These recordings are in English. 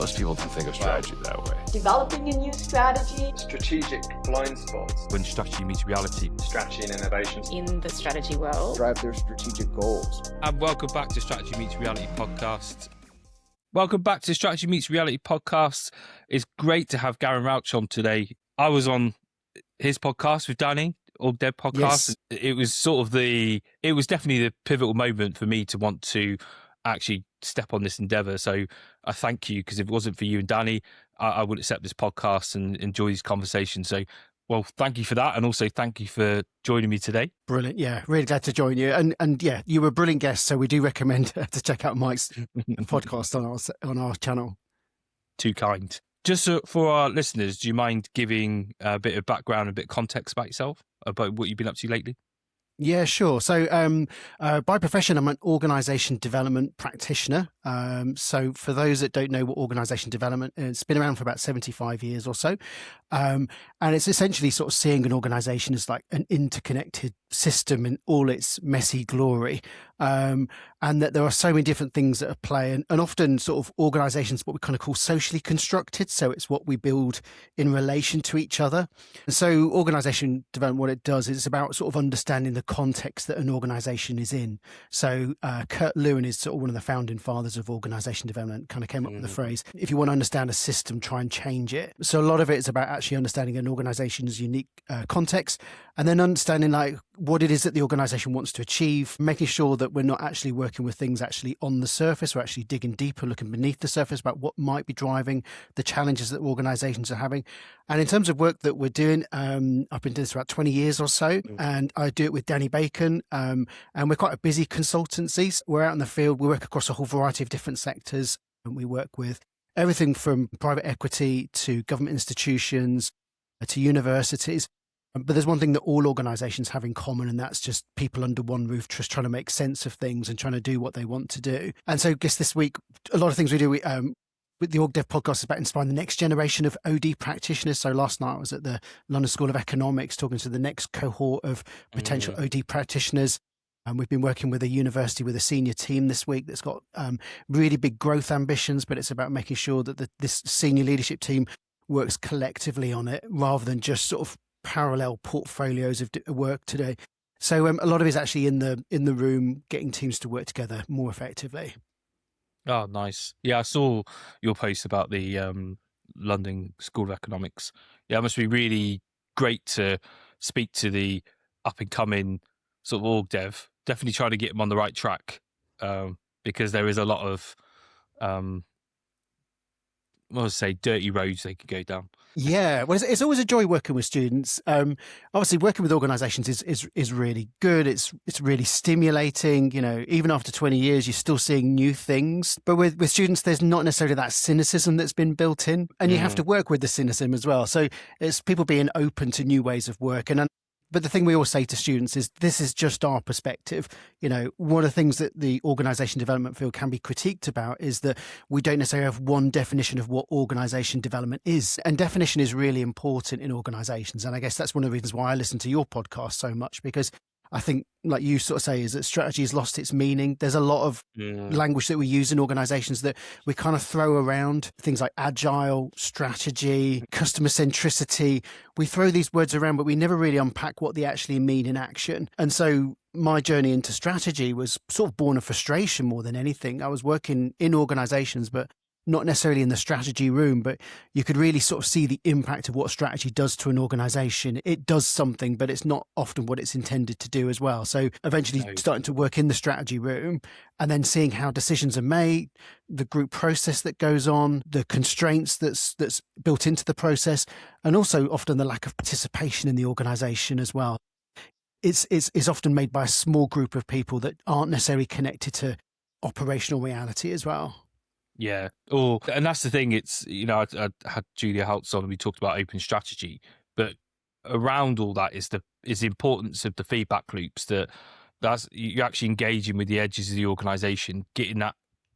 Most people don't think of strategy that way. Developing a new strategy. Strategic blind spots. When strategy meets reality. Strategy and innovations. In the strategy world. Drive their strategic goals. And welcome back to Strategy Meets Reality podcast. Welcome back to Strategy Meets Reality podcast. It's great to have Gavin Rouch on today. I was on his podcast with Danny, All Dead podcast. Yes. It was definitely the pivotal moment for me to want to actually step on this endeavor. So I thank you, because if it wasn't for you and Danny, I would accept this podcast and enjoy these conversations. So, well, thank you for that. And also thank you for joining me today. Brilliant. Yeah, really glad to join you. And yeah, you were a brilliant guest. So we do recommend to check out Mike's podcast on our channel. Too kind. Just for our listeners, do you mind giving a bit of background, a bit of context about yourself, about what you've been up to lately? Yeah, sure. So by profession, I'm an organisation development practitioner. So for those that don't know what organisation development is, it's been around for about 75 years or so. And it's essentially sort of seeing an organisation as like an interconnected system in all its messy glory. And that there are so many different things at play, and often sort of organisations, what we kind of call socially constructed. So it's what we build in relation to each other. And so organisation development, what it does is it's about sort of understanding the context that an organisation is in. So Kurt Lewin is sort of one of the founding fathers of organisation development, kind of came up with the phrase, if you want to understand a system, try and change it. So a lot of it is about actually understanding an organisation's unique context, and then understanding like what it is that the organisation wants to achieve, making sure that we're not actually working with things actually on the surface. We're actually digging deeper, looking beneath the surface about what might be driving the challenges that organisations are having. And in terms of work that we're doing, I've been doing this for about 20 years or so, and I do it with Danny Bacon, and we're quite a busy consultancy. We're out in the field. We work across a whole variety of different sectors, and we work with everything from private equity to government institutions to universities. But there's one thing that all organisations have in common, and that's just people under one roof just trying to make sense of things and trying to do what they want to do. And so I guess this week, a lot of things we do with the Org Dev podcast is about inspiring the next generation of OD practitioners. So last night I was at the London School of Economics talking to the next cohort of potential OD practitioners. And we've been working with a university with a senior team this week that's got really big growth ambitions, but it's about making sure that this senior leadership team works collectively on it rather than just sort of parallel portfolios of work today. So a lot of it is actually in the room, getting teams to work together more effectively. Oh, nice. Yeah, I saw your post about the London School of Economics. Yeah, it must be really great to speak to the up-and-coming sort of org dev. Definitely trying to get them on the right track, because there is a lot of, dirty roads they could go down. Yeah, well, it's always a joy working with students. Obviously, working with organisations is really good. It's really stimulating. You know, even after 20 years, you're still seeing new things. But with students, there's not necessarily that cynicism that's been built in, and you have to work with the cynicism as well. So it's people being open to new ways of working. But the thing we always say to students is this is just our perspective. You know, one of the things that the organisation development field can be critiqued about is that we don't necessarily have one definition of what organisation development is. And definition is really important in organisations. And I guess that's one of the reasons why I listen to your podcast so much, because I think, like you sort of say, is that strategy has lost its meaning. There's a lot of language that we use in organizations that we kind of throw around, things like agile, strategy, customer centricity. We throw these words around, but we never really unpack what they actually mean in action. And so my journey into strategy was sort of born of frustration more than anything. I was working in organizations, but not necessarily in the strategy room, but you could really sort of see the impact of what strategy does to an organization. It does something, but it's not often what it's intended to do as well. So eventually starting to work in the strategy room and then seeing how decisions are made, the group process that goes on, the constraints that's built into the process, and also often the lack of participation in the organization as well. It's often made by a small group of people that aren't necessarily connected to operational reality as well. Yeah. And that's the thing. It's, you know, I had Julia Haltz on and we talked about open strategy, but around all that is the importance of the feedback loops, that's you're actually engaging with the edges of the organization, getting that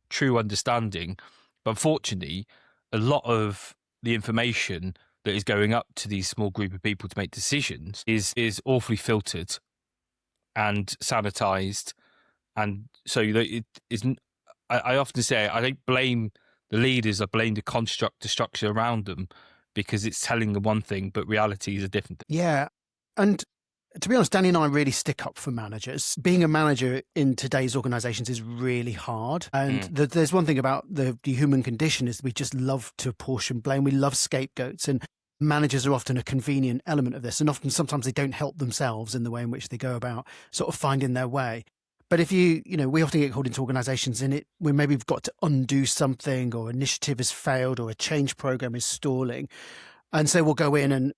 true understanding. But unfortunately, a lot of the information that is going up to these small group of people to make decisions is awfully filtered and sanitized. And so it isn't, I often say I don't blame the leaders are blamed to construct the structure around them because it's telling them one thing, but reality is a different thing. Yeah. And to be honest, Danny and I really stick up for managers. Being a manager in today's organizations is really hard. And there's one thing about the human condition is we just love to apportion blame. We love scapegoats, and managers are often a convenient element of this. And often, sometimes they don't help themselves in the way in which they go about sort of finding their way. But if we often get called into organizations in it, we maybe we've got to undo something, or initiative has failed, or a change program is stalling. And so we'll go in, and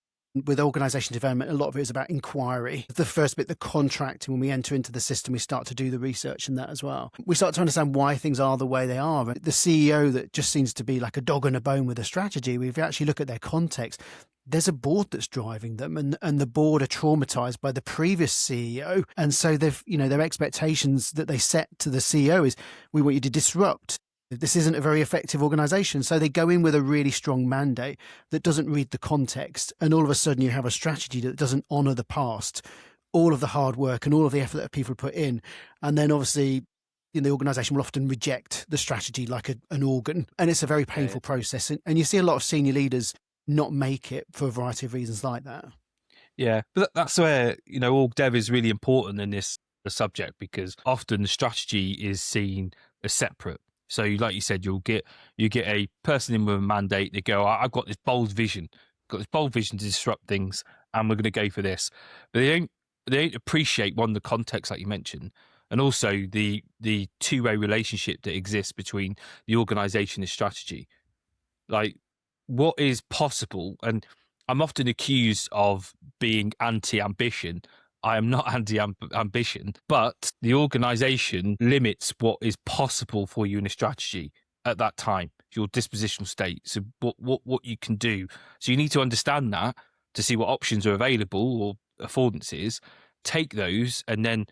with organisation development, a lot of it is about inquiry. The first bit, the contracting, when we enter into the system, we start to do the research in that as well. We start to understand why things are the way they are. The CEO that just seems to be like a dog on a bone with a strategy, we actually look at their context. There's a board that's driving them, and the board are traumatized by the previous CEO. And so their expectations that they set to the CEO is, we want you to disrupt. This isn't a very effective organization. So they go in with a really strong mandate that doesn't read the context. And all of a sudden you have a strategy that doesn't honor the past, all of the hard work and all of the effort that people put in. And then obviously the organization will often reject the strategy like an organ. And it's a very painful process. And you see a lot of senior leaders not make it for a variety of reasons like that. Yeah, but that's where, org dev is really important in this subject, because often the strategy is seen as separate. So, like you said, you get a person in with a mandate. They go, "I've got this bold vision, to disrupt things, and we're going to go for this." But they don't appreciate, one, the context, like you mentioned, and also the two-way relationship that exists between the organisation and strategy. Like, what is possible? And I'm often accused of being anti-ambition. I am not anti-ambition, but the organisation limits what is possible for you in a strategy at that time, your dispositional state. So what you can do. So you need to understand that to see what options are available or affordances, take those, and then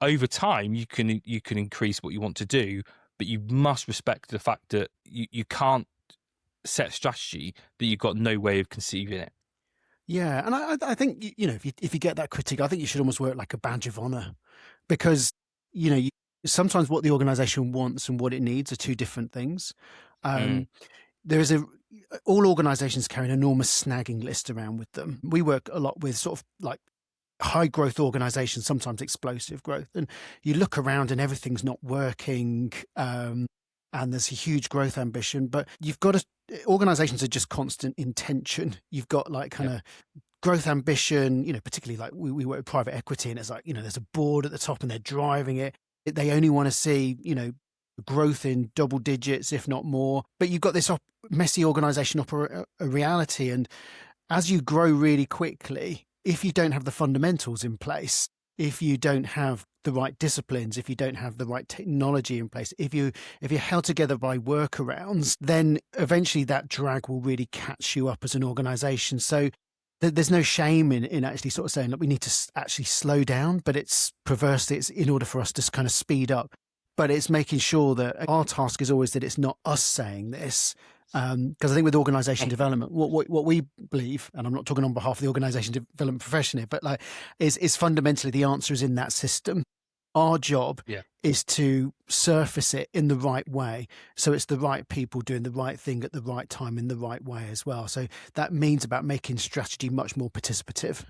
over time you can increase what you want to do, but you must respect the fact that you can't set a strategy that you've got no way of conceiving it. Yeah, and I think if you get that critique, I think you should almost wear it like a badge of honor, because sometimes what the organization wants and what it needs are two different things. There is all organizations carry an enormous snagging list around with them. We work a lot with sort of like high growth organizations, sometimes explosive growth, and you look around and everything's not working. And there's a huge growth ambition, but organizations are just constant in tension. You've got like kind of growth ambition, particularly like we work with private equity, and it's like, there's a board at the top and they're driving it. They only want to see, growth in double digits, if not more. But you've got this messy organization reality. And as you grow really quickly, if you don't have the fundamentals in place, if you don't have the right disciplines, if you don't have the right technology in place, if you're held together by workarounds, then eventually that drag will really catch you up as an organization. So there's no shame in actually sort of saying, look, we need to actually slow down, but it's perversely, it's in order for us to kind of speed up. But it's making sure that our task is always that it's not us saying this. Because I think with organisation development, what we believe, and I'm not talking on behalf of the organisation development profession here, but is fundamentally the answer is in that system. Our job is to surface it in the right way, so it's the right people doing the right thing at the right time in the right way as well. So that means about making strategy much more participative.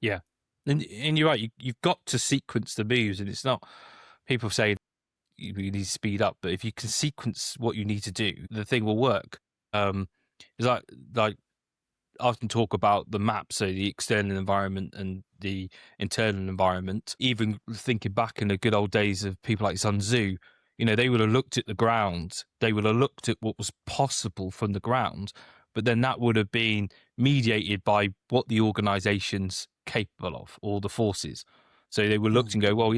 Yeah, and you're right. You've got to sequence the moves, and it's not people say you need to speed up, but if you can sequence what you need to do, the thing will work. It's like I often talk about the map, so the external environment and the internal environment. Even thinking back in the good old days of people like Sun Tzu, they would have looked at the ground, they would have looked at what was possible from the ground, but then that would have been mediated by what the organization's capable of, or the forces. So they would look and go, well,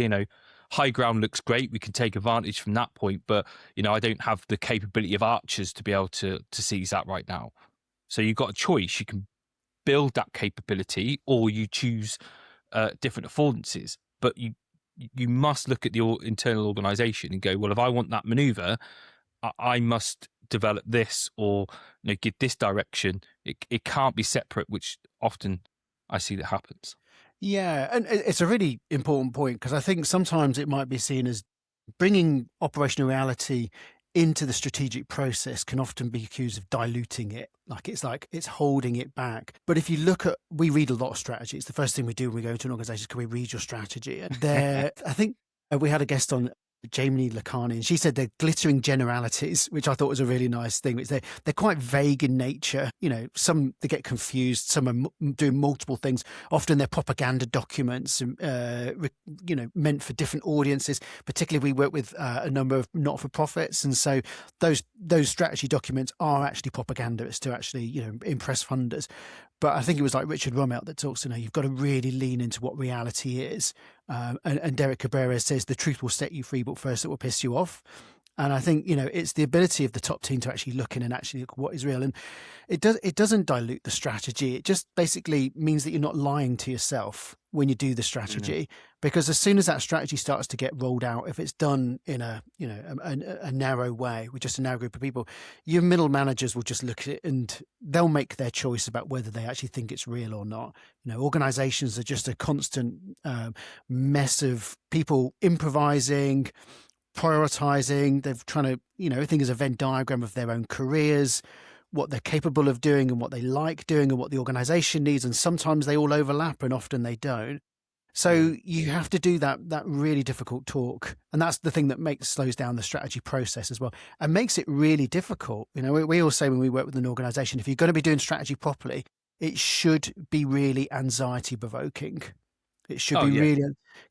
high ground looks great, we can take advantage from that point, but I don't have the capability of archers to be able to seize that right now. So you've got a choice. You can build that capability, or you choose different affordances. But you must look at the internal organisation and go, well, if I want that manoeuvre, I must develop this, or give this direction. It can't be separate, which often I see that happens. Yeah, and it's a really important point, because I think sometimes it might be seen as bringing operational reality into the strategic process can often be accused of diluting it. Like it's holding it back. But if you look at, we read a lot of strategy. It's the first thing we do when we go into an organization is, can we read your strategy? And there, I think we had a guest on, Jamie Lacani, and she said they're glittering generalities, which I thought was a really nice thing. They're quite vague in nature. Some they get confused. Some are doing multiple things. Often they're propaganda documents, meant for different audiences. Particularly, we work with a number of not-for-profits, and so those strategy documents are actually propaganda. It's to actually impress funders. But I think it was like Richard Rummelt that talks, you've got to really lean into what reality is. And Derek Cabrera says the truth will set you free, but first it will piss you off. And I think, it's the ability of the top team to actually look in and actually look at what is real. And it doesn't dilute the strategy. It just basically means that you're not lying to yourself when you do the strategy, because as soon as that strategy starts to get rolled out, if it's done in a narrow way with just a narrow group of people, your middle managers will just look at it and they'll make their choice about whether they actually think it's real or not. Organizations are just a constant mess of people improvising, prioritizing. They're trying to, everything is a Venn diagram of their own careers, what they're capable of doing and what they like doing and what the organization needs. And sometimes they all overlap and often they don't. So you have to do that really difficult talk. And that's the thing that slows down the strategy process as well and makes it really difficult. We all say when we work with an organization, if you're going to be doing strategy properly, it should be really anxiety provoking. It should be really,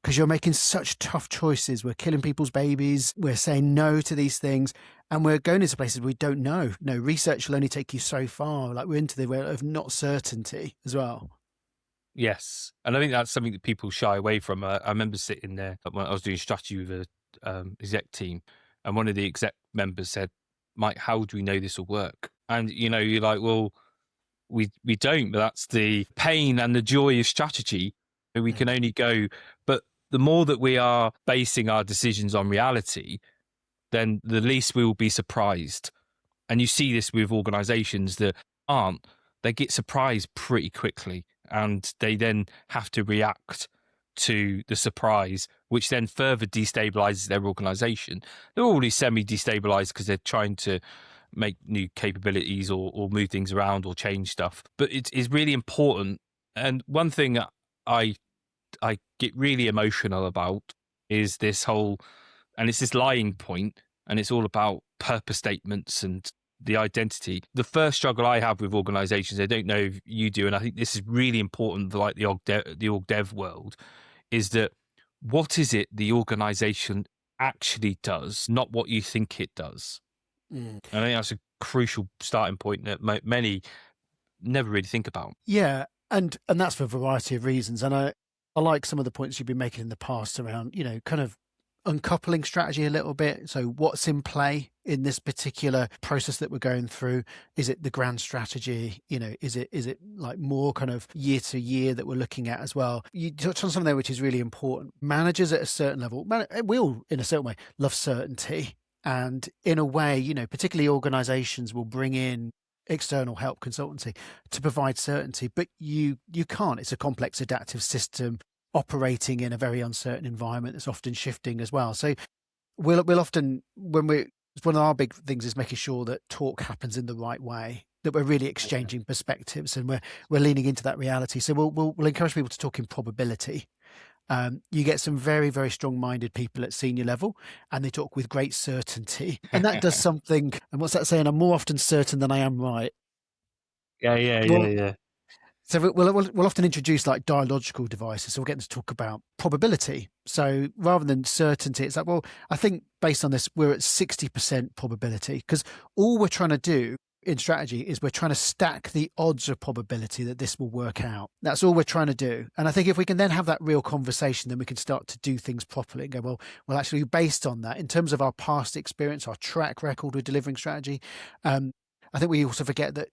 because you're making such tough choices. We're killing people's babies. We're saying no to these things. And we're going into places we don't know. Research will only take you so far. Like, we're into the realm of not certainty as well. Yes. And I think that's something that people shy away from. I remember sitting there when I was doing strategy with a exec team, and one of the exec members said, "Mike, how do we know this will work?" And, you're like, well, we don't, but that's the pain and the joy of strategy. We can only go, but the more that we are basing our decisions on reality, then the least we will be surprised. And you see this with organizations that aren't. They get surprised pretty quickly, and they then have to react to the surprise, which then further destabilizes their organization. They're already semi-destabilized because they're trying to make new capabilities or move things around or change stuff. But it's really important. And one thing I get really emotional about is this whole, and it's this lying point, and it's all about purpose statements and the identity. The first struggle I have with organizations, I don't know if you do, and I think this is really important for like the org dev world, is that what is it the organization actually does, not what you think it does. And I think that's a crucial starting point that many never really think about. Yeah, and that's for a variety of reasons. And I like some of the points you've been making in the past around, kind of uncoupling strategy a little bit. So what's in play in this particular process that we're going through? Is it the grand strategy? Is it like more kind of year to year that we're looking at as well? You touched on something there which is really important. Managers at a certain level, we all in a certain way love certainty. And in a way, particularly organizations will bring in external help consultancy to provide certainty, but you can't. It's a complex adaptive system operating in a very uncertain environment that's often shifting as well. So we'll often, one of our big things is making sure that talk happens in the right way, that we're really exchanging perspectives and we're leaning into that reality. So we'll encourage people to talk in probability. You get some very, very strong-minded people at senior level, and they talk with great certainty. And that does something. And what's that saying? I'm more often certain than I am right. Yeah. So we'll often introduce like dialogical devices. So we'll get them to talk about probability. So rather than certainty, it's like, well, I think based on this, we're at 60% probability, because all we're trying to do in strategy is we're trying to stack the odds of probability that this will work out. That's all we're trying to do. And I think if we can then have that real conversation, then we can start to do things properly and go, well, actually based on that, in terms of our past experience, our track record with delivering strategy, I think we also forget that,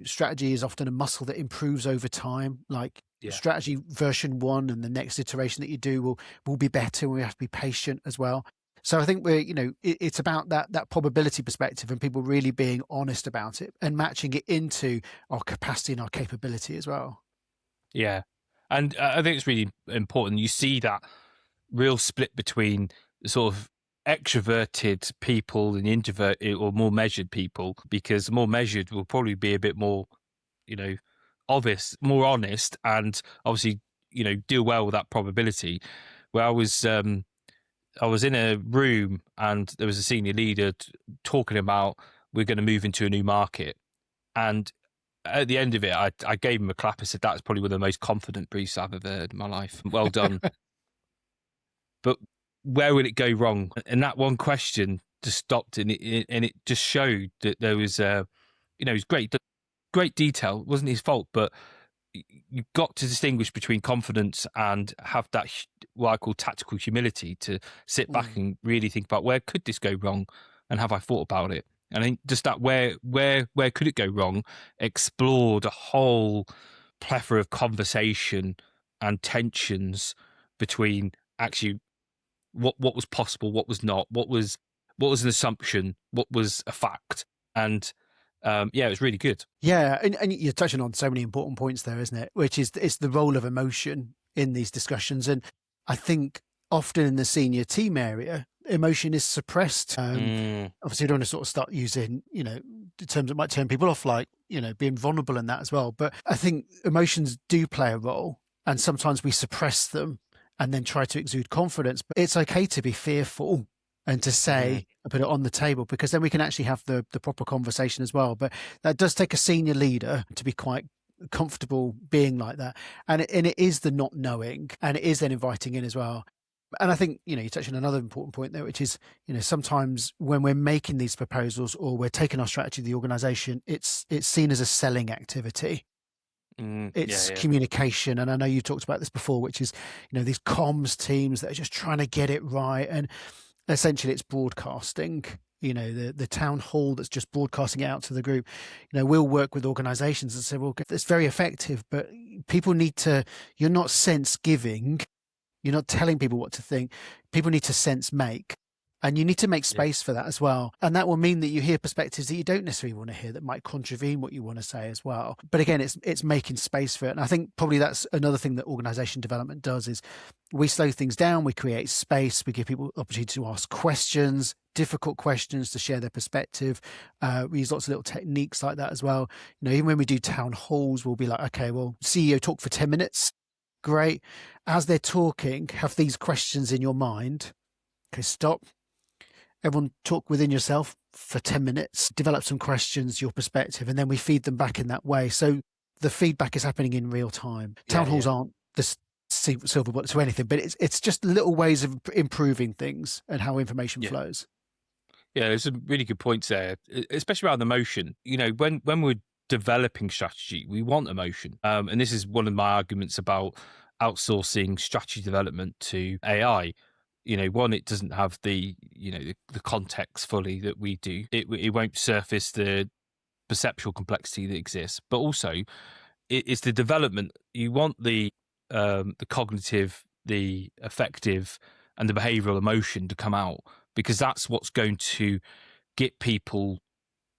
strategy is often a muscle that improves over time. Like strategy version 1 and the next iteration that you do will be better. We have to be patient as well. So I think it's about that probability perspective and people really being honest about it and matching it into our capacity and our capability as well. Yeah. And I think it's really important. You see that real split between sort of extroverted people and introvert or more measured people, because more measured will probably be a bit more, obvious, more honest, and obviously, do well with that probability. Where I was in a room and there was a senior leader talking about we're going to move into a new market, and at the end of it, I gave him a clap. I said, "That's probably one of the most confident briefs I've ever heard in my life. Well done." But where would it go wrong? And that one question just stopped, and it just showed that there was it was great detail. It wasn't his fault, but you've got to distinguish between confidence and have that what I call tactical humility to sit back and really think about where could this go wrong, and have I thought about it? And I think just that where could it go wrong explored a whole plethora of conversation and tensions between actually what was possible, what was not, what was an assumption, what was a fact, and it was really good. Yeah, and you're touching on so many important points there, isn't it? Which is it's the role of emotion in these discussions, and I think often in the senior team area, emotion is suppressed. Obviously, we don't want to sort of start using terms that might turn people off, like being vulnerable and that as well. But I think emotions do play a role, and sometimes we suppress them and then try to exude confidence. But it's okay to be fearful and to say, put it on the table, because then we can actually have the proper conversation as well. But that does take a senior leader to be quite comfortable being like that. And it is the not knowing, and it is then inviting in as well. And I think, you touch on another important point there, which is, sometimes when we're making these proposals or we're taking our strategy to the organization, it's seen as a selling activity. It's communication. And I know you talked about this before, which is, these comms teams that are just trying to get it right. And essentially it's broadcasting, the town hall that's just broadcasting it out to the group. We'll work with organizations and say, well, it's very effective, but people need to, you're not sense giving. You're not telling people what to think. People need to sense make. And you need to make space for that as well. And that will mean that you hear perspectives that you don't necessarily want to hear, that might contravene what you want to say as well. But again, it's making space for it. And I think probably that's another thing that organization development does is we slow things down, we create space, we give people opportunity to ask questions, difficult questions, to share their perspective. We use lots of little techniques like that as well. Even when we do town halls, we'll be like, okay, well, CEO talk for 10 minutes. Great. As they're talking, have these questions in your mind. Okay, stop. Everyone talk within yourself for 10 minutes, develop some questions, your perspective, and then we feed them back in that way. So the feedback is happening in real time. Town halls aren't the silver bullet to anything, but it's just little ways of improving things and how information flows. Yeah, there's some really good points there, especially around emotion. When we're developing strategy, we want emotion. And this is one of my arguments about outsourcing strategy development to AI. One, it doesn't have the context fully that we do. It won't surface the perceptual complexity that exists, but also it's the development. You want the cognitive, the affective, and the behavioral emotion to come out, because that's what's going to get people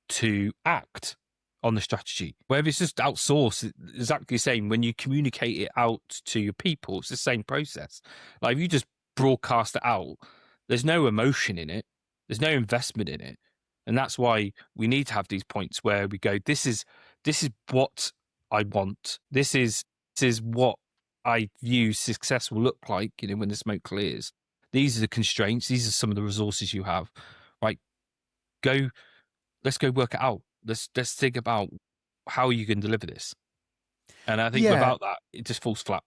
to act on the strategy. Whether it's just outsourced, it's exactly the same. When you communicate it out to your people, it's the same process. Like if you just broadcast it out, there's no emotion in it, there's no investment in it, and that's why we need to have these points where we go, this is what I want, this is what I view success will look like when the smoke clears. These are the constraints, these are some of the resources you have, right? Let's go work it out. Let's think about how you can deliver this. And I think without that, it just falls flat.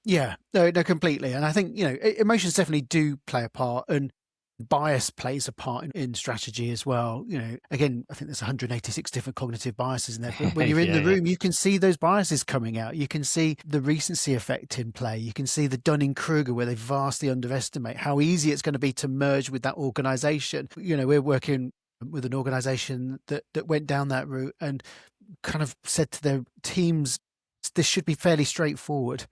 Yeah, no, completely. And I think, emotions definitely do play a part, and bias plays a part in strategy as well. Again, I think there's 186 different cognitive biases in there. But when you're in the room, you can see those biases coming out. You can see the recency effect in play. You can see the Dunning-Kruger, where they vastly underestimate how easy it's going to be to merge with that organization. We're working with an organization that went down that route and kind of said to their teams, this should be fairly straightforward.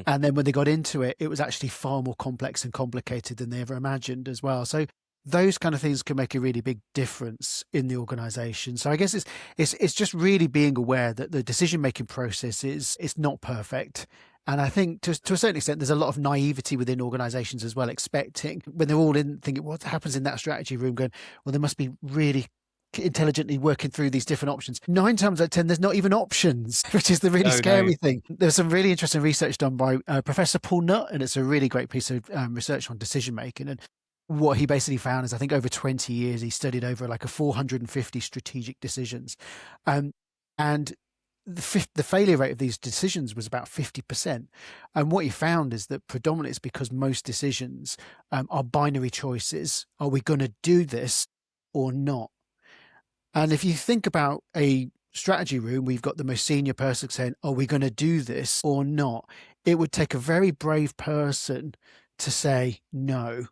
And then when they got into it, it was actually far more complex and complicated than they ever imagined as well. So those kind of things can make a really big difference in the organization. So I guess it's just really being aware that the decision-making process is not perfect, And I think to a certain extent, there's a lot of naivety within organizations as well, expecting when they're all in thinking what happens in that strategy room going, well, they must be really intelligently working through these different options. 9 times out of 10, there's not even options, which is the really scary thing. There's some really interesting research done by Professor Paul Nutt, and it's a really great piece of research on decision making. And what he basically found is, I think over 20 years, he studied over like a 450 strategic decisions. And the failure rate of these decisions was about 50%. And what he found is that predominantly it's because most decisions are binary choices. Are we going to do this or not? And if you think about a strategy room, we've got the most senior person saying, are we going to do this or not? It would take a very brave person to say no.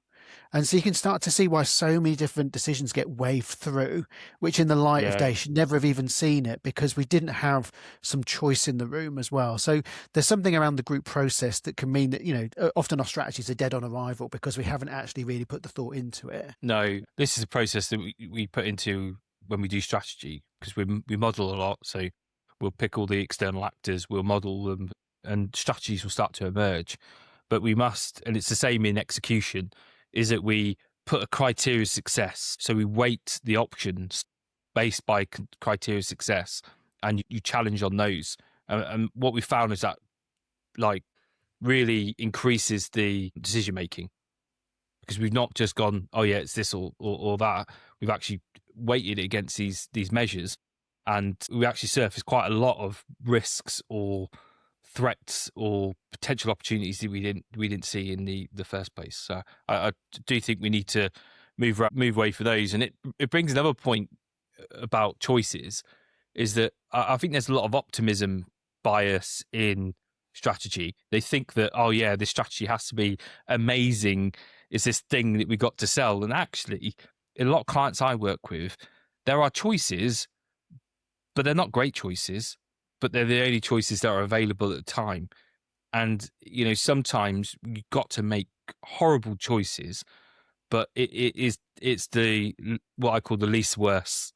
And so you can start to see why so many different decisions get waved through, which in the light of day should never have even seen it, because we didn't have some choice in the room as well. So there's something around the group process that can mean that, often our strategies are dead on arrival because we haven't actually really put the thought into it. No, this is a process that we put into when we do strategy, because we model a lot. So we'll pick all the external actors, we'll model them, and strategies will start to emerge. But we must, and it's the same in execution, is that we put a criteria of success. So we weight the options based by criteria of success, and you challenge on those. And what we found is that really increases the decision making, because we've not just gone, oh yeah, it's this or that. We've actually weighted it against these measures, and we actually surface quite a lot of risks or threats or potential opportunities that we didn't see in the first place. So I do think we need to move away for those. And it brings another point about choices, is that I think there's a lot of optimism bias in strategy. They think that, oh yeah, this strategy has to be amazing. It's this thing that we got to sell. And actually, in a lot of clients I work with, there are choices, but they're not great choices, but they're the only choices that are available at the time. And, sometimes you've got to make horrible choices, but it's the, what I call the least worst.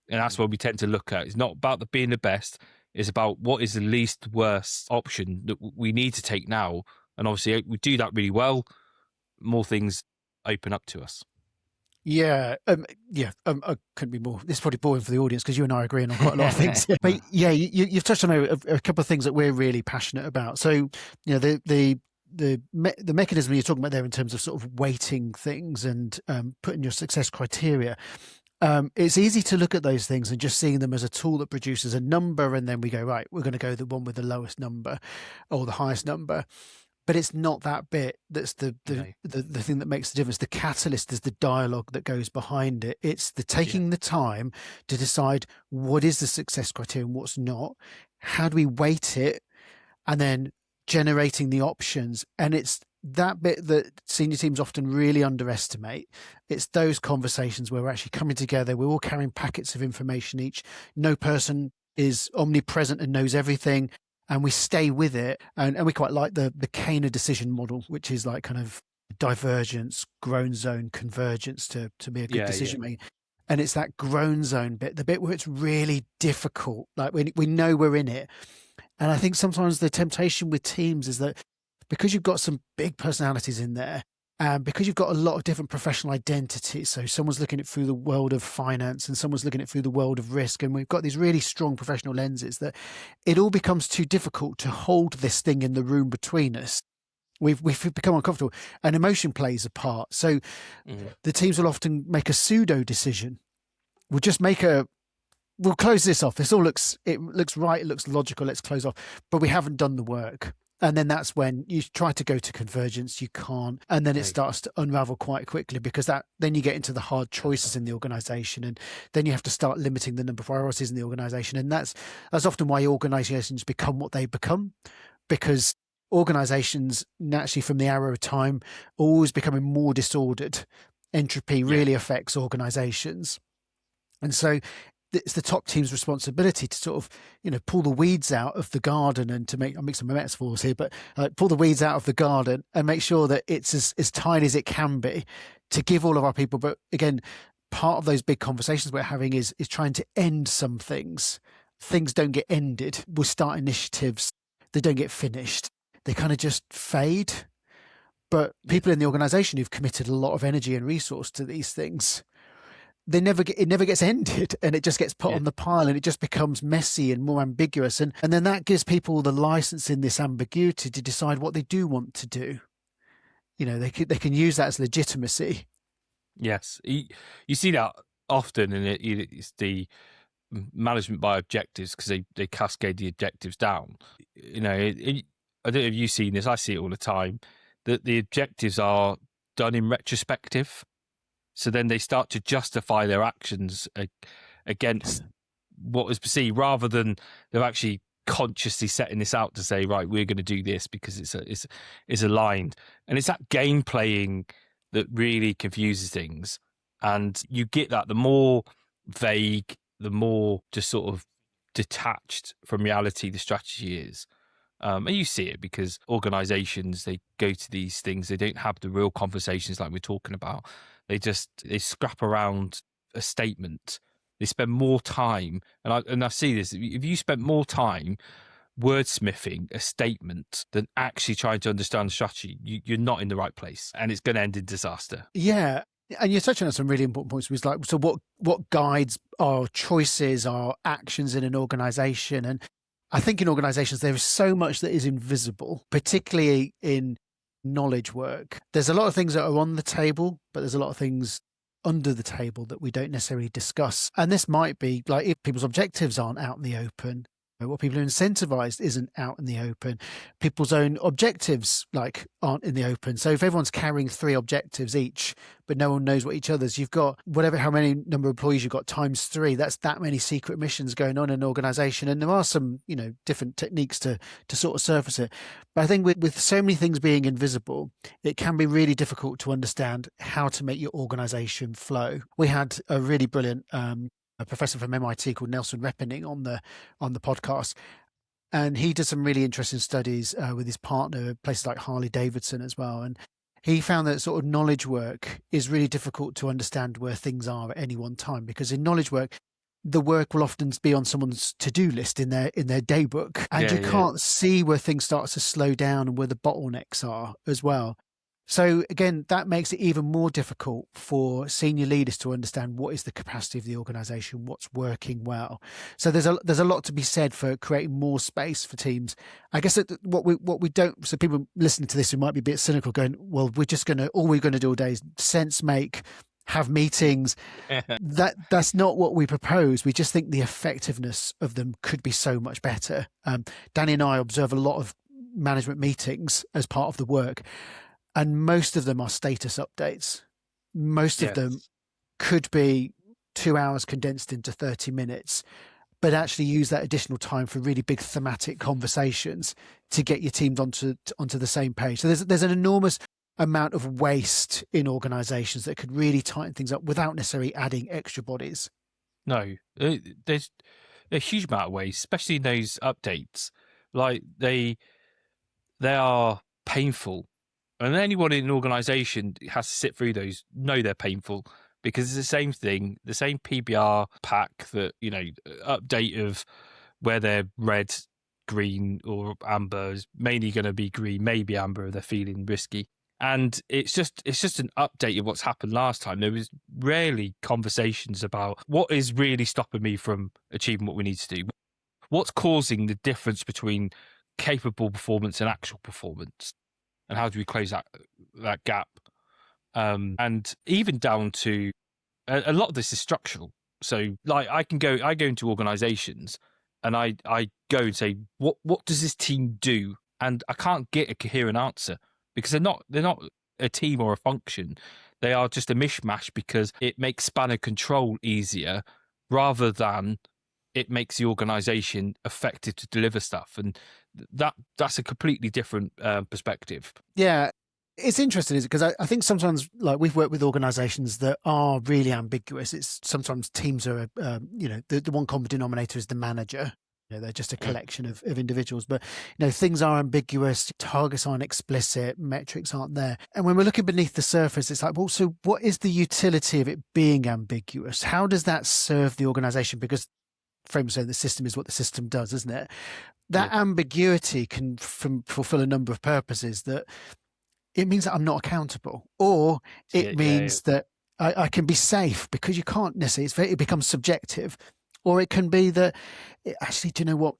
And that's what we tend to look at. It's not about being the best. It's about what is the least worst option that we need to take now. And obviously we do that really well, more things open up to us. I couldn't be more. This is probably boring for the audience because you and I are agreeing on quite a lot of things. But yeah, you've touched on a couple of things that we're really passionate about. So, the mechanism you're talking about there in terms of sort of weighting things and putting your success criteria. It's easy to look at those things and just seeing them as a tool that produces a number, and then we go, right, we're going to go the one with the lowest number or the highest number. But it's not that bit that's the thing that makes the difference. The catalyst is the dialogue that goes behind it. It's the taking the time to decide what is the success criteria and what's not. How do we weight it? And then generating the options. And it's that bit that senior teams often really underestimate. It's those conversations where we're actually coming together. We're all carrying packets of information each. No person is omnipresent and knows everything. And we stay with it. And we quite like the Kahner decision model, which is like kind of divergence, groan zone, convergence to be a good decision maker. And it's that groan zone bit, the bit where it's really difficult. Like we know we're in it. And I think sometimes the temptation with teams is that because you've got some big personalities in there, and because you've got a lot of different professional identities, so someone's looking at it through the world of finance and someone's looking at it through the world of risk, and we've got these really strong professional lenses, that it all becomes too difficult to hold this thing in the room between us. We've become uncomfortable, and emotion plays a part. So the teams will often make a pseudo decision. We'll close this off. It looks right. It looks logical. Let's close off. But we haven't done the work. And then that's when you try to go to convergence, you can't. And then it starts to unravel quite quickly, because then you get into the hard choices in the organization. And then you have to start limiting the number of priorities in the organization. And that's often why organizations become what they become, because organizations naturally from the arrow of time are always becoming more disordered. Entropy really affects organizations. And so it's the top team's responsibility to sort of, pull the weeds out of the garden, and I'll make some metaphors here, but pull the weeds out of the garden and make sure that it's as tidy as it can be to give all of our people. But again, part of those big conversations we're having is trying to end some things. Things don't get ended. We'll start initiatives. they don't get finished. They kind of just fade. But people in the organization who've committed a lot of energy and resource to these things, it never gets ended, and it just gets put on the pile, and it just becomes messy and more ambiguous. And then that gives people the license in this ambiguity to decide what they do want to do. They can use that as legitimacy. Yes. You see that often, and it's the management by objectives, because they cascade the objectives down. I don't know if you've seen this. I see it all the time, that the objectives are done in retrospective. So then they start to justify their actions against what was perceived, rather than they're actually consciously setting this out to say, right, we're going to do this because it's aligned. And it's that game playing that really confuses things. And you get that the more vague, the more just sort of detached from reality the strategy is. And you see it because organizations, they go to these things, they don't have the real conversations like we're talking about. They scrap around a statement. They spend more time, and I see this, if you spend more time wordsmithing a statement than actually trying to understand the strategy, you're not in the right place, and it's going to end in disaster. Yeah. And you're touching on some really important points. Was like, so what guides our choices, our actions in an organization? And I think in organizations, there is so much that is invisible, particularly in knowledge work. There's a lot of things that are on the table, but there's a lot of things under the table that we don't necessarily discuss. And this might be like if people's objectives aren't out in the open, what people are incentivized isn't out in the open, people's own objectives aren't in the open. So if everyone's carrying 3 objectives each, but no one knows what each other's, you've got how many number of employees you've got times 3. That's that many secret missions going on in an organization. And there are some, different techniques to sort of surface it. But I think with so many things being invisible, it can be really difficult to understand how to make your organization flow. We had a really brilliant a professor from MIT called Nelson Reppening on the podcast, and he did some really interesting studies with his partner, places like Harley Davidson as well. And he found that sort of knowledge work is really difficult to understand where things are at any one time, because in knowledge work, the work will often be on someone's to-do list in their daybook, and you can't see where things start to slow down and where the bottlenecks are as well. So again, that makes it even more difficult for senior leaders to understand what is the capacity of the organization, what's working well. So there's a lot to be said for creating more space for teams. I guess what we don't, so people listening to this who might be a bit cynical going, well, all we're going to do all day is sense make, have meetings. That's not what we propose. We just think the effectiveness of them could be so much better. Danny and I observe a lot of management meetings as part of the work. And most of them are status updates. Most of them could be 2 hours condensed into 30 minutes, but actually use that additional time for really big thematic conversations to get your teams onto the same page. So there's an enormous amount of waste in organizations that could really tighten things up without necessarily adding extra bodies. No, there's a huge amount of waste, especially in those updates. Like they are painful. And anyone in an organization has to sit through those, know they're painful, because it's the same thing, the same PBR pack that, update of where they're red, green or amber is mainly going to be green, maybe amber if they're feeling risky. And it's just an update of what's happened last time. There was rarely conversations about what is really stopping me from achieving what we need to do. What's causing the difference between capable performance and actual performance? And how do we close that gap? And even down to a lot of this is structural. So like I go into organizations and I go and say, what does this team do? And I can't get a coherent answer because they're not a team or a function. They are just a mishmash because it makes span of control easier rather than it makes the organization effective to deliver stuff. And that's a completely different perspective. Yeah. It's interesting, is it? Because I think sometimes, like, we've worked with organizations that are really ambiguous. It's sometimes teams are, the one common denominator is the manager. They're just a collection of individuals, but things are ambiguous, targets aren't explicit, metrics aren't there. And when we're looking beneath the surface, it's like, well, so what is the utility of it being ambiguous? How does that serve the organization? Because frame of saying the system is what the system does, isn't it? That ambiguity can fulfill a number of purposes. That it means that I'm not accountable, or it means that I can be safe because you can't necessarily, it becomes subjective, or it can be that actually, do you know what?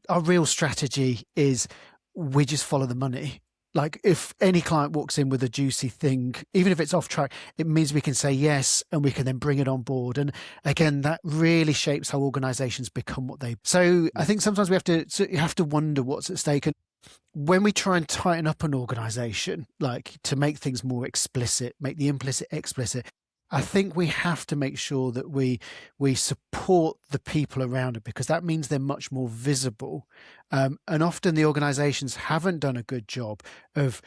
Our real strategy is we just follow the money. Like if any client walks in with a juicy thing, even if it's off track, it means we can say yes and we can then bring it on board. And again, that really shapes how organizations become what they. So I think sometimes you have to wonder what's at stake. And when we try and tighten up an organization, like to make things more explicit, make the implicit explicit, I think we have to make sure that we support the people around it, because that means they're much more visible. And often the organizations haven't done a good job of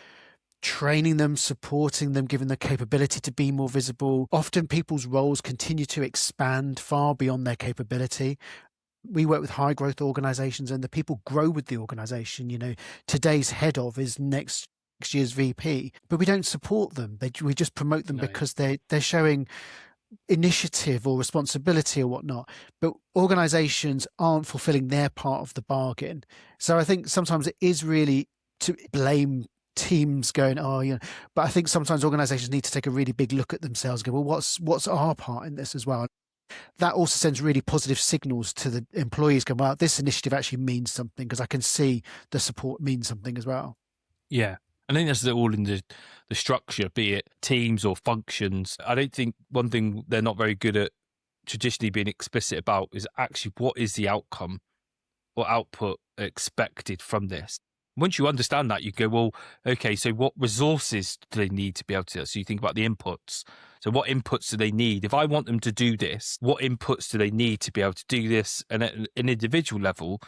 training them, supporting them, giving them the capability to be more visible. Often people's roles continue to expand far beyond their capability. We work with high growth organizations and the people grow with the organization. You know, today's head of is next year's VP, but we don't support them. We just promote them because they're showing initiative or responsibility or whatnot. But organizations aren't fulfilling their part of the bargain. So I think sometimes it is really to blame teams going, but I think sometimes organizations need to take a really big look at themselves and go, well, what's our part in this as well? That also sends really positive signals to the employees going, well, this initiative actually means something because I can see the support means something as well. Yeah. I think that's all in the structure, be it teams or functions. I don't think one thing they're not very good at traditionally being explicit about is actually what is the outcome or output expected from this. Once you understand that, you go, well, okay, so what resources do they need to be able to? So you think about the inputs. So what inputs do they need? If I want them to do this, what inputs do they need to be able to do this? And at an individual level,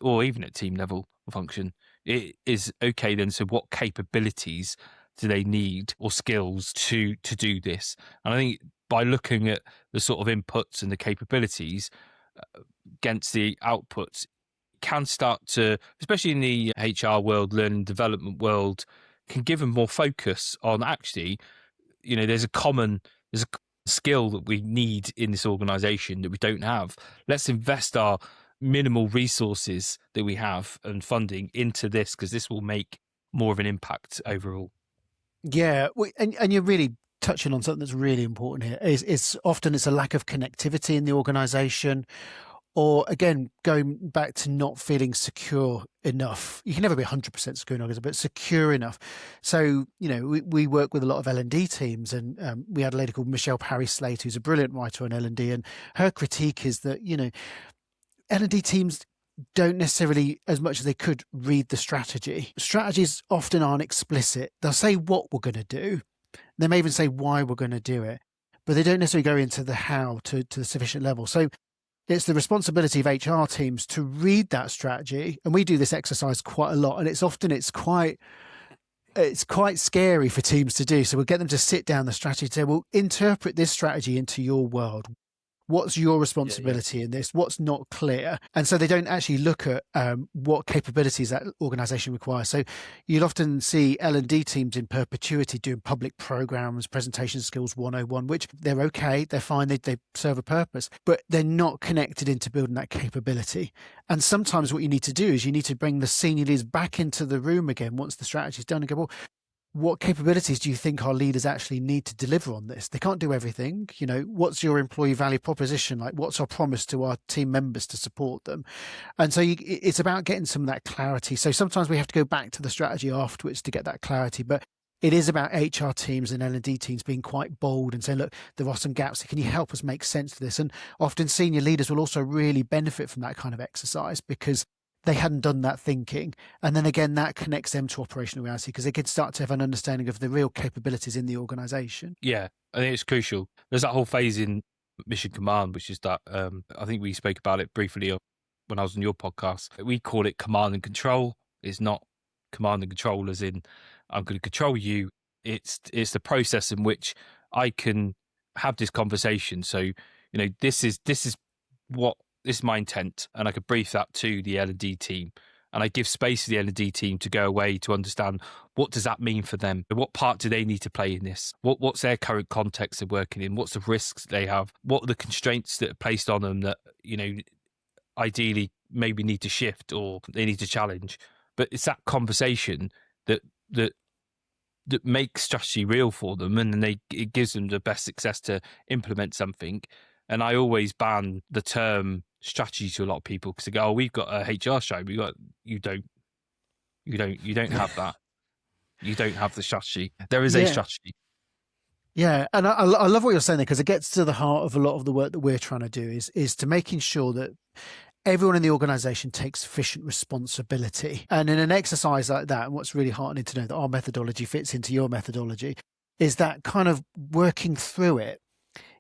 or even at team level function, it is okay then. So what capabilities do they need or skills to do this? And I think by looking at the sort of inputs and the capabilities against the outputs, can start to, especially in the HR world, learning development world, can give them more focus on actually, there's a skill that we need in this organization that we don't have. Let's invest our minimal resources that we have and funding into this, because this will make more of an impact overall. Yeah, and you're really touching on something that's really important here. It's often a lack of connectivity in the organization, or again, going back to not feeling secure enough. You can never be 100% secure enough, but secure enough. So, we work with a lot of L&D teams, and we had a lady called Michelle Parry-Slate, who's a brilliant writer on L&D, and her critique is that, L&D teams don't necessarily, as much as they could, read the strategy. Strategies often aren't explicit. They'll say what we're going to do. They may even say why we're going to do it, but they don't necessarily go into the how to the sufficient level. So it's the responsibility of HR teams to read that strategy. And we do this exercise quite a lot. And it's quite scary for teams to do. So we'll get them to sit down the strategy and say, well, interpret this strategy into your world. What's your responsibility in this? What's not clear? And so they don't actually look at what capabilities that organization requires. So you'll often see L&D teams in perpetuity doing public programs, presentation skills 101, which they're okay, they're fine, they serve a purpose, but they're not connected into building that capability. And sometimes what you need to do is you need to bring the senior leaders back into the room again once the strategy is done and go, well, what capabilities do you think our leaders actually need to deliver on this? They can't do everything. What's your employee value proposition? Like, what's our promise to our team members to support them? And so it's about getting some of that clarity. So sometimes we have to go back to the strategy afterwards to get that clarity, but it is about HR teams and L&D teams being quite bold and saying, look, there are some gaps. Can you help us make sense of this? And often senior leaders will also really benefit from that kind of exercise, because they hadn't done that thinking. And then again, that connects them to operational reality, because they can start to have an understanding of the real capabilities in the organization. Yeah, I think it's crucial. There's that whole phase in Mission Command, which is that, I think we spoke about it briefly when I was on your podcast. We call it command and control. It's not command and control as in, I'm going to control you. It's the process in which I can have this conversation. So, this is my intent, and I could brief that to the L&D team, and I give space to the L&D team to go away to understand what does that mean for them? What part do they need to play in this? What's their current context of working in? What's the risks they have? What are the constraints that are placed on them that, ideally maybe need to shift or they need to challenge? But it's that conversation that makes strategy real for them, and then it gives them the best success to implement something. And I always ban the term strategy to a lot of people because they go, "Oh, we've got a HR strategy. You don't have that. You don't have the strategy. There is a strategy." Yeah, and I love what you're saying there, because it gets to the heart of a lot of the work that we're trying to do is to making sure that everyone in the organization takes sufficient responsibility. And in an exercise like that, and what's really heartening to know that our methodology fits into your methodology, is that kind of working through it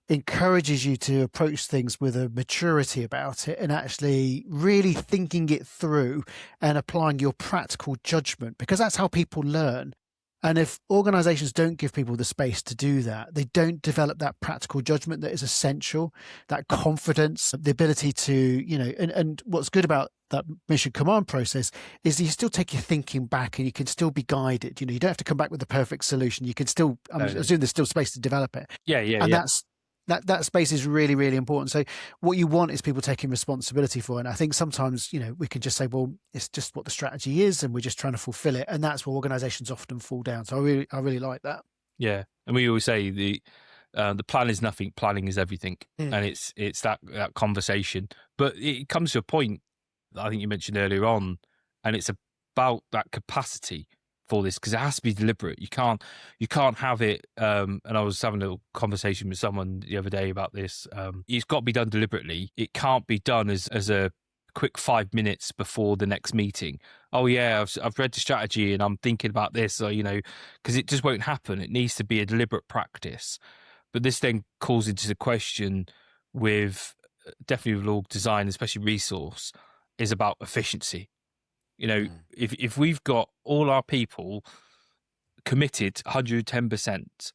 encourages you to approach things with a maturity about it and actually really thinking it through and applying your practical judgment, because that's how people learn. And if organizations don't give people the space to do that, they don't develop that practical judgment that is essential, that confidence, the ability to, and what's good about that mission command process is that you still take your thinking back and you can still be guided. You don't have to come back with the perfect solution. You can still, I'm assuming there's still space to develop it. Yeah. That space is really, really important. So what you want is people taking responsibility for it. And I think sometimes, we can just say, well, it's just what the strategy is and we're just trying to fulfill it. And that's where organizations often fall down. So I really like that. Yeah. And we always say the plan is nothing, planning is everything. And it's that conversation. But it comes to a point that I think you mentioned earlier on, and it's about that capacity for this, because it has to be deliberate. You can't have it. And I was having a conversation with someone the other day about this. It's got to be done deliberately. It can't be done as a quick 5 minutes before the next meeting. Oh yeah, I've read the strategy and I'm thinking about this. Or, because it just won't happen. It needs to be a deliberate practice. But this then calls into the question with definitely with org design, especially resource, is about efficiency. If we've got all our people committed 110%,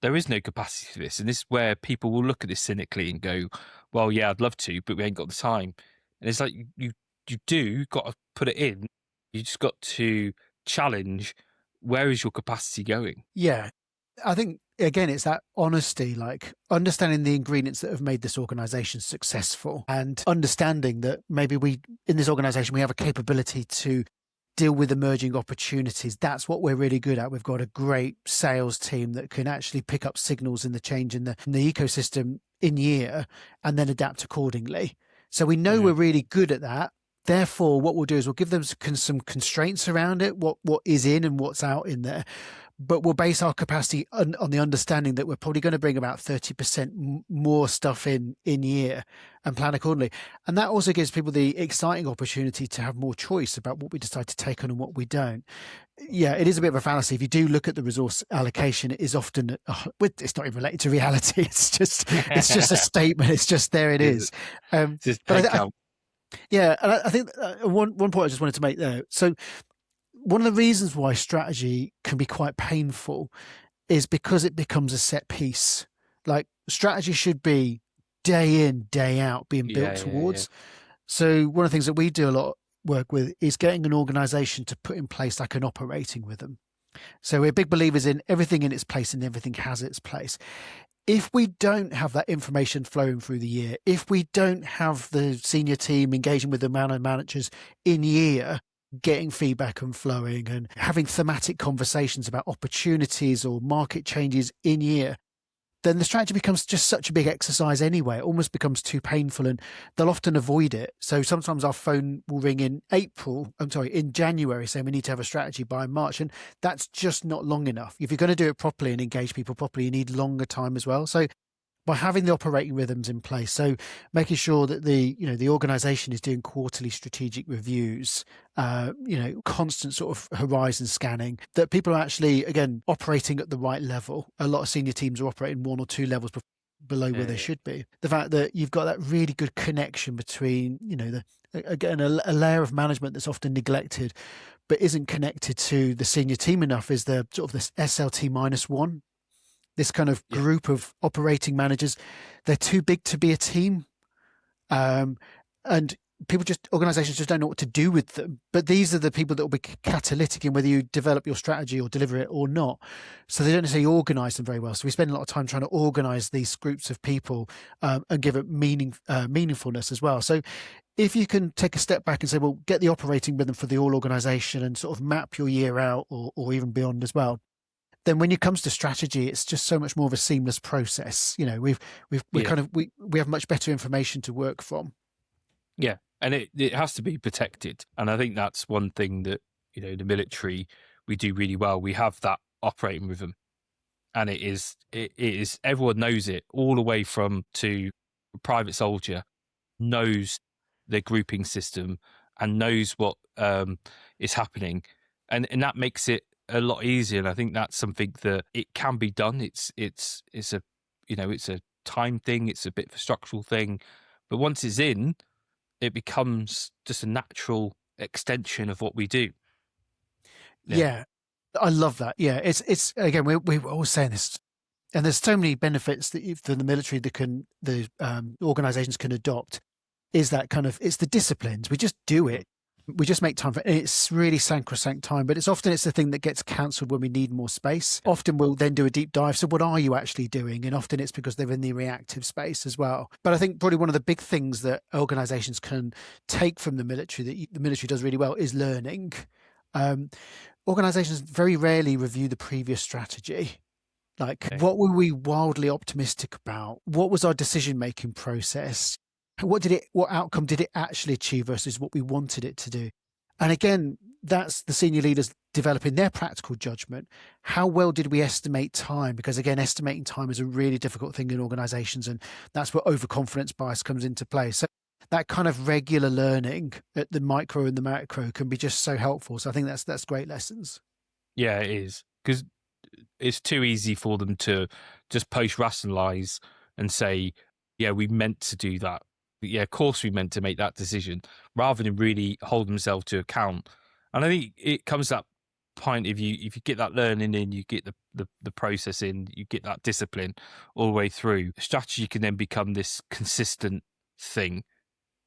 there is no capacity for this. And this is where people will look at this cynically and go, well, yeah, I'd love to, but we ain't got the time. And it's like, you've got to put it in. You just got to challenge, where is your capacity going? Yeah. I think, again, it's that honesty, like understanding the ingredients that have made this organization successful and understanding that maybe in this organization, we have a capability to deal with emerging opportunities. That's what we're really good at. We've got a great sales team that can actually pick up signals in the change in the ecosystem in year and then adapt accordingly. So we know we're really good at that. Therefore, what we'll do is we'll give them some constraints around it, what is in and what's out in there. But we'll base our capacity on the understanding that we're probably going to bring about 30% more stuff in year and plan accordingly. And that also gives people the exciting opportunity to have more choice about what we decide to take on and what we don't. Yeah, it is a bit of a fallacy. If you do look at the resource allocation, it is often, it's not even related to reality. It's just a statement. It's just there it is. Yeah, and I think one point I just wanted to make there. So one of the reasons why strategy can be quite painful is because it becomes a set piece. Like strategy should be day in, day out being built towards. Yeah. So one of the things that we do a lot of work with is getting an organization to put in place like an operating rhythm. So we're big believers in everything in its place and everything has its place. If we don't have that information flowing through the year, if we don't have the senior team engaging with the managers in year, getting feedback and flowing and having thematic conversations about opportunities or market changes in year, then the strategy becomes just such a big exercise anyway. It almost becomes too painful and they'll often avoid it. So sometimes our phone will ring in January saying we need to have a strategy by March. And that's just not long enough. If you're going to do it properly and engage people properly, you need longer time as well. So by having the operating rhythms in place, so making sure that the organization is doing quarterly strategic reviews, constant sort of horizon scanning, that people are actually, again, operating at the right level. A lot of senior teams are operating 1 or 2 levels below where they should be. The fact that you've got that really good connection between, a layer of management that's often neglected, but isn't connected to the senior team enough is the sort of this SLT -1. This kind of group of operating managers, they're too big to be a team. And organizations just don't know what to do with them. But these are the people that will be catalytic in whether you develop your strategy or deliver it or not. So they don't necessarily organize them very well. So we spend a lot of time trying to organize these groups of people and give it meaningfulness as well. So if you can take a step back and say, well, get the operating rhythm for the whole organization and sort of map your year out or even beyond as well, then when it comes to strategy, it's just so much more of a seamless process. You know, we have much better information to work from. Yeah, and it has to be protected. And I think that's one thing that, you know, the military, we do really well. We have that operating rhythm, and it is everyone knows it, all the way from to a private soldier knows their grouping system and knows what is happening, and that makes it a lot easier. And I think that's something that it can be done. It's a, you know, it's a time thing, it's a bit of a structural thing, but once it's in, it becomes just a natural extension of what we do. Yeah, I love that. Yeah, it's again, we're always saying this, and there's so many benefits that for the military the organizations can adopt. Is that kind of, it's the disciplines. We just do it. We just make time for it. It's really sacrosanct time, but it's the thing that gets cancelled when we need more space. Often we'll then do a deep dive. So what are you actually doing? And often it's because they're in the reactive space as well. But I think probably one of the big things that organizations can take from the military that the military does really well is learning. Organizations very rarely review the previous strategy. Like, what were we wildly optimistic about? What was our decision-making process? What outcome did it actually achieve versus what we wanted it to do? And again, that's the senior leaders developing their practical judgment. How well did we estimate time? Because again, estimating time is a really difficult thing in organizations, and that's where overconfidence bias comes into play. So that kind of regular learning at the micro and the macro can be just so helpful. So I think that's great lessons. Yeah, it is, because it's too easy for them to just post-rationalize and say, yeah, we meant to do that. Yeah, of course we meant to make that decision, rather than really hold themselves to account. And I think it comes to that point, if you get that learning in, you get the process in, you get that discipline all the way through, strategy can then become this consistent thing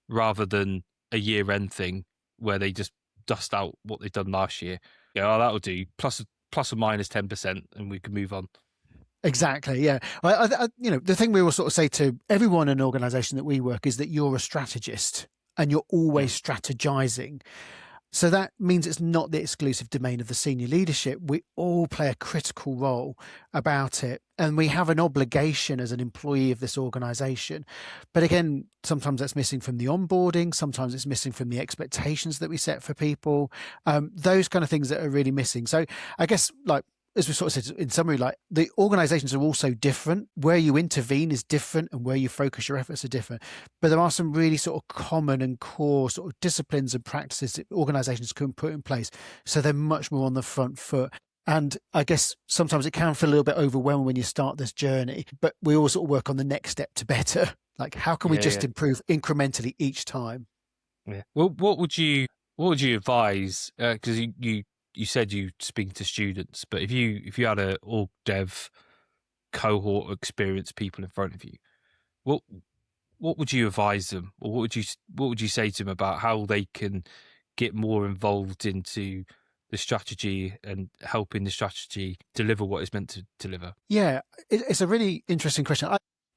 rather than a year-end thing where they just dust out what they've done last year. Yeah, oh, that'll do, plus or minus 10%, and we can move on. Exactly. Yeah. I you know, the thing we will sort of say to everyone in an organization that we work is that you're a strategist and you're always strategizing. So that means it's not the exclusive domain of the senior leadership. We all play a critical role about it. And we have an obligation as an employee of this organization. But again, sometimes that's missing from the onboarding. Sometimes it's missing from the expectations that we set for people. Those kind of things that are really missing. So I guess, like, as we sort of said in summary, like, the organizations are also different. Where you intervene is different, and where you focus your efforts are different. But there are some really sort of common and core sort of disciplines and practices that organizations can put in place. So they're much more on the front foot. And I guess sometimes it can feel a little bit overwhelming when you start this journey, but we all sort of work on the next step to better. Like, how can we improve incrementally each time? Yeah. Well, what would you advise? Because you said you speaking to students, but if you had a org dev cohort of experienced people in front of you, what would you advise them, or what would you say to them about how they can get more involved into the strategy and helping the strategy deliver what it's meant to deliver? Yeah, it's a really interesting question.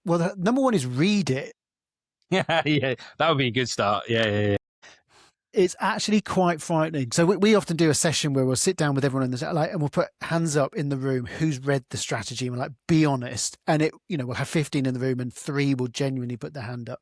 Well, number one is read it. Yeah, that would be a good start. Yeah. It's actually quite frightening. So we often do a session where we'll sit down with everyone and we'll put hands up in the room who's read the strategy, and we're like, be honest. And we'll have 15 in the room and 3 will genuinely put their hand up.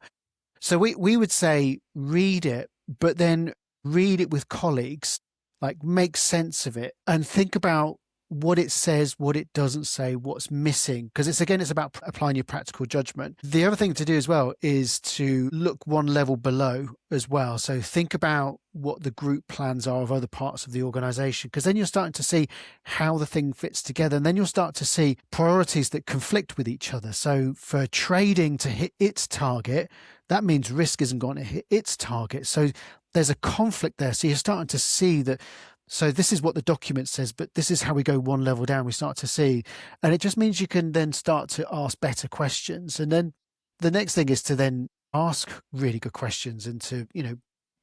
So we would say read it, but then read it with colleagues, like make sense of it and think about what it says, what it doesn't say, what's missing. Because it's about applying your practical judgment. The other thing to do as well is to look one level below as well. So think about what the group plans are of other parts of the organization, because then you're starting to see how the thing fits together. And then you'll start to see priorities that conflict with each other. So for trading to hit its target, that means risk isn't going to hit its target. So there's a conflict there. So you're starting to see that. So this is what the document says, but this is how we go one level down. We start to see, and it just means you can then start to ask better questions. And then the next thing is to then ask really good questions and to,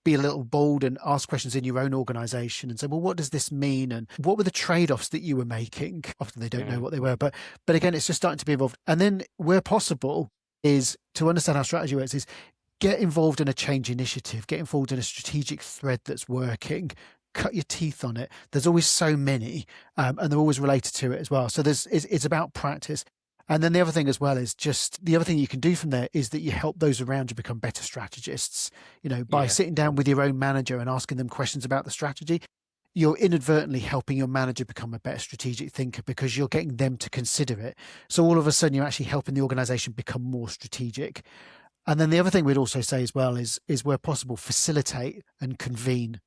be a little bold and ask questions in your own organization and say, well, what does this mean? And what were the trade-offs that you were making? Often they don't know what they were, but again, it's just starting to be involved. And then where possible is to understand how strategy works is get involved in a change initiative, get involved in a strategic thread that's working, cut your teeth on it. There's always so many, and they're always related to it as well. So it's about practice. And then the other thing as well is just the other thing you can do from there is that you help those around you become better strategists, by sitting down with your own manager and asking them questions about the strategy. You're inadvertently helping your manager become a better strategic thinker because you're getting them to consider it. So all of a sudden you're actually helping the organization become more strategic. And then the other thing we'd also say as well is where possible, facilitate and convene.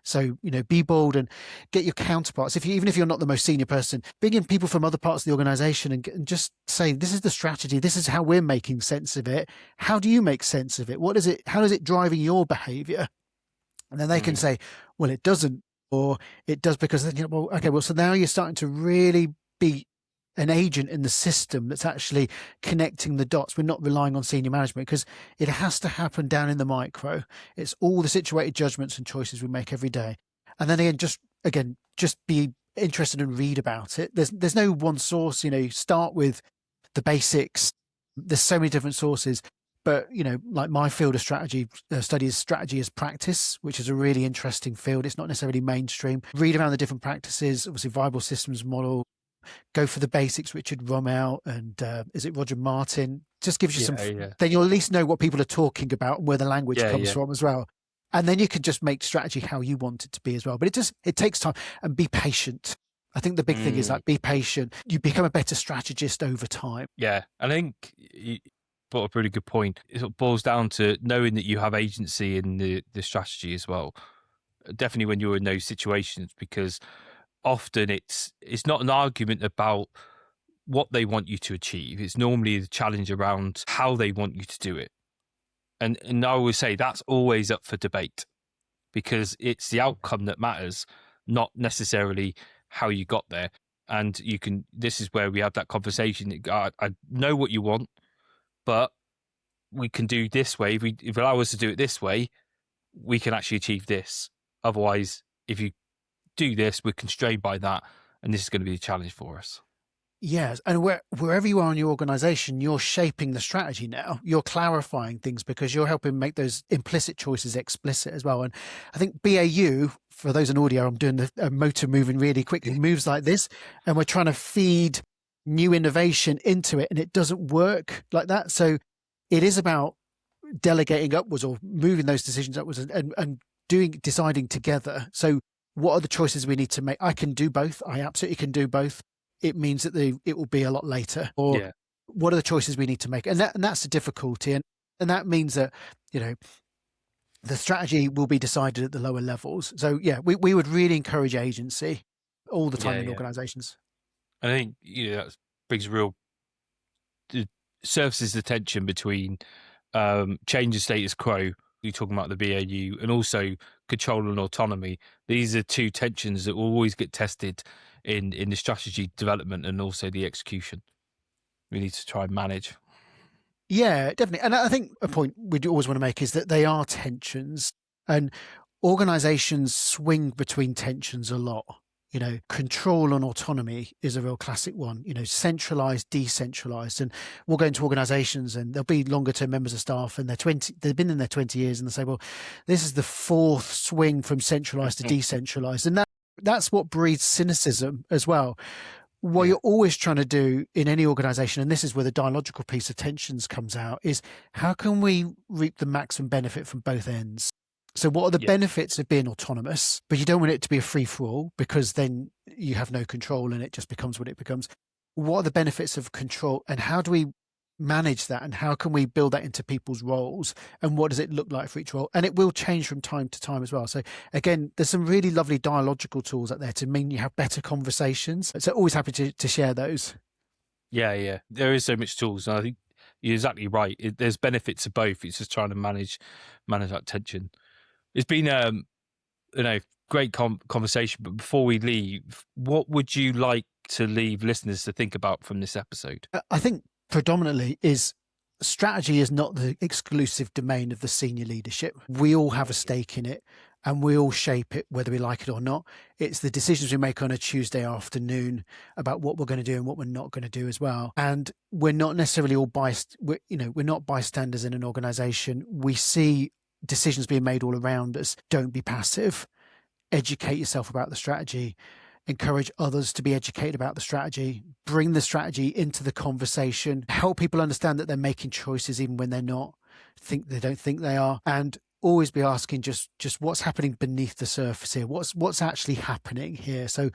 So, be bold and get your counterparts. Even if you're not the most senior person, bring in people from other parts of the organization and just say, this is the strategy. This is how we're making sense of it. How do you make sense of it? How is it driving your behavior? And then they can say, well, it doesn't, or it does because then, so now you're starting to really be an agent in the system that's actually connecting the dots. We're not relying on senior management because it has to happen down in the micro. It's all the situated judgments and choices we make every day. And then again, just be interested and read about it. There's no one source, start with the basics. There's so many different sources, but like my field of strategy studies strategy as practice, which is a really interesting field. It's not necessarily mainstream. Read around the different practices, obviously viable systems model, go for the basics, Richard Rommel and is it Roger Martin? Just gives you then you'll at least know what people are talking about and where the language comes from as well. And then you can just make strategy how you want it to be as well. But it takes time, and be patient. I think the big thing is be patient. You become a better strategist over time. Yeah. I think you brought up a really good point. It sort of boils down to knowing that you have agency in the strategy as well. Definitely when you're in those situations, because often it's not an argument about what they want you to achieve. It's normally the challenge around how they want you to do it. And I always say that's always up for debate because it's the outcome that matters, not necessarily how you got there. And this is where we have that conversation. I know what you want, but we can do this way. If you allow us to do it this way, we can actually achieve this. Otherwise, if you do this, we're constrained by that, and this is going to be a challenge for us. Yes, and wherever you are in your organization, you're shaping the strategy now. You're clarifying things because you're helping make those implicit choices explicit as well. And I think BAU, for those in audio, I'm doing the motor moving really quickly, moves like this, and we're trying to feed new innovation into it, and it doesn't work like that. So it is about delegating upwards or moving those decisions upwards and deciding together. So what are the choices we need to make? I can do both. I absolutely can do both. It means that it will be a lot later. Or what are the choices we need to make? And that's the difficulty. And that means that, the strategy will be decided at the lower levels. So we would really encourage agency all the time in organizations. I think, that brings surfaces the tension between change of status quo, you're talking about the BAU, and also control and autonomy. These are two tensions that will always get tested in the strategy development and also the execution. We need to try and manage. Yeah, definitely. And I think a point we always want to make is that they are tensions, and organizations swing between tensions a lot. Control and autonomy is a real classic one, centralized, decentralized. And we'll go into organizations and there'll be longer term members of staff and they've been in there 20 years and they say, well, this is the fourth swing from centralized to decentralized. And that's what breeds cynicism as well. What you're always trying to do in any organization, and this is where the dialogical piece of tensions comes out, is how can we reap the maximum benefit from both ends? So what are the benefits of being autonomous? But you don't want it to be a free-for-all because then you have no control and it just becomes what it becomes. What are the benefits of control, and how do we manage that, and how can we build that into people's roles, and what does it look like for each role? And it will change from time to time as well. So again, there's some really lovely dialogical tools out there to mean you have better conversations. So always happy to share those. Yeah. There is so much tools. And I think you're exactly right. There's benefits of both. It's just trying to manage that tension. It's been great conversation, but before we leave, what would you like to leave listeners to think about from this episode? I think predominantly is strategy is not the exclusive domain of the senior leadership. We all have a stake in it and we all shape it, whether we like it or not. It's the decisions we make on a Tuesday afternoon about what we're going to do and what we're not going to do as well. And we're not necessarily all we're not bystanders in an organization. We see decisions being made all around us. Don't be passive. Educate yourself about the strategy. Encourage others to be educated about the strategy. Bring the strategy into the conversation. Help people understand that they're making choices even when they're not. They don't think they are. And always be asking just what's happening beneath the surface here. What's actually happening here? So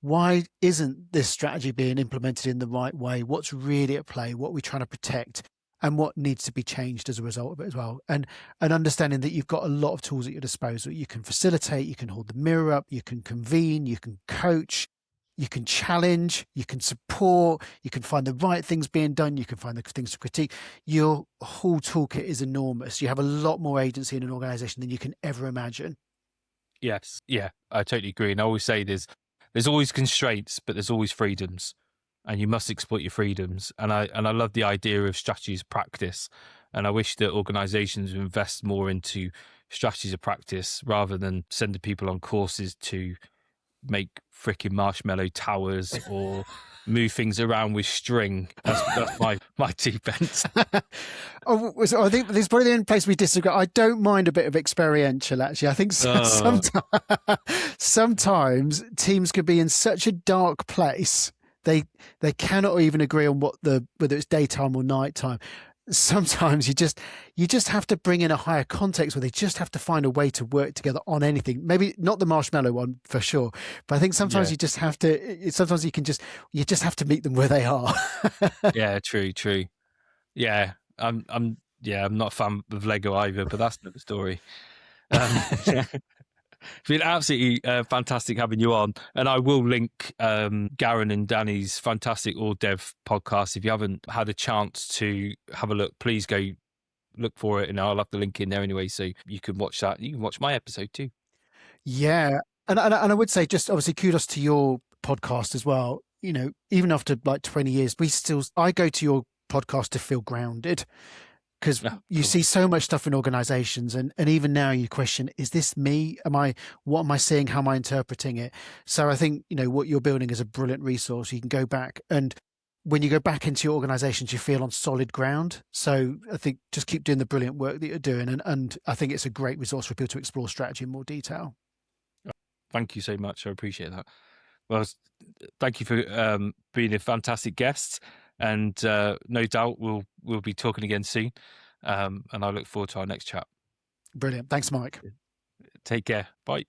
why isn't this strategy being implemented in the right way? What's really at play? What are we trying to protect? And what needs to be changed as a result of it as well. And understanding that you've got a lot of tools at your disposal. You can facilitate, you can hold the mirror up, you can convene, you can coach, you can challenge, you can support, you can find the right things being done, you can find the things to critique. Your whole toolkit is enormous. You have a lot more agency in an organization than you can ever imagine. Yes. Yeah, I totally agree. And I always say there's always constraints, but there's always freedoms. And you must exploit your freedoms. And I love the idea of strategies of practice. And I wish that organizations would invest more into strategies of practice rather than sending people on courses to make freaking marshmallow towers or move things around with string. That's my 2 pence. So I think this is probably the only place we disagree. I don't mind a bit of experiential, actually. I think sometimes teams could be in such a dark place. They cannot even agree on whether it's daytime or nighttime. Sometimes you just have to bring in a higher context where they just have to find a way to work together on anything. Maybe not the marshmallow one for sure, but I think sometimes you just have to. Sometimes you just have to meet them where they are. Yeah, true. Yeah, I'm not a fan of Lego either, but that's another story. It's been absolutely fantastic having you on. And I will link Garin and Danny's fantastic All Dev podcast. If you haven't had a chance to have a look, please go look for it. And I'll have the link in there anyway, so you can watch that. You can watch my episode too. Yeah. And I would say just obviously kudos to your podcast as well. You know, even after like 20 years, I go to your podcast to feel grounded. Because you see so much stuff in organizations and even now you question, is this me? What am I seeing? How am I interpreting it? So I think, what you're building is a brilliant resource. You can go back, and when you go back into your organizations, you feel on solid ground. So I think just keep doing the brilliant work that you're doing. And I think it's a great resource for people to explore strategy in more detail. Thank you so much. I appreciate that. Well, thank you for being a fantastic guest. And no doubt we'll be talking again soon. And I look forward to our next chat. Brilliant. Thanks, Mike. Take care. Bye.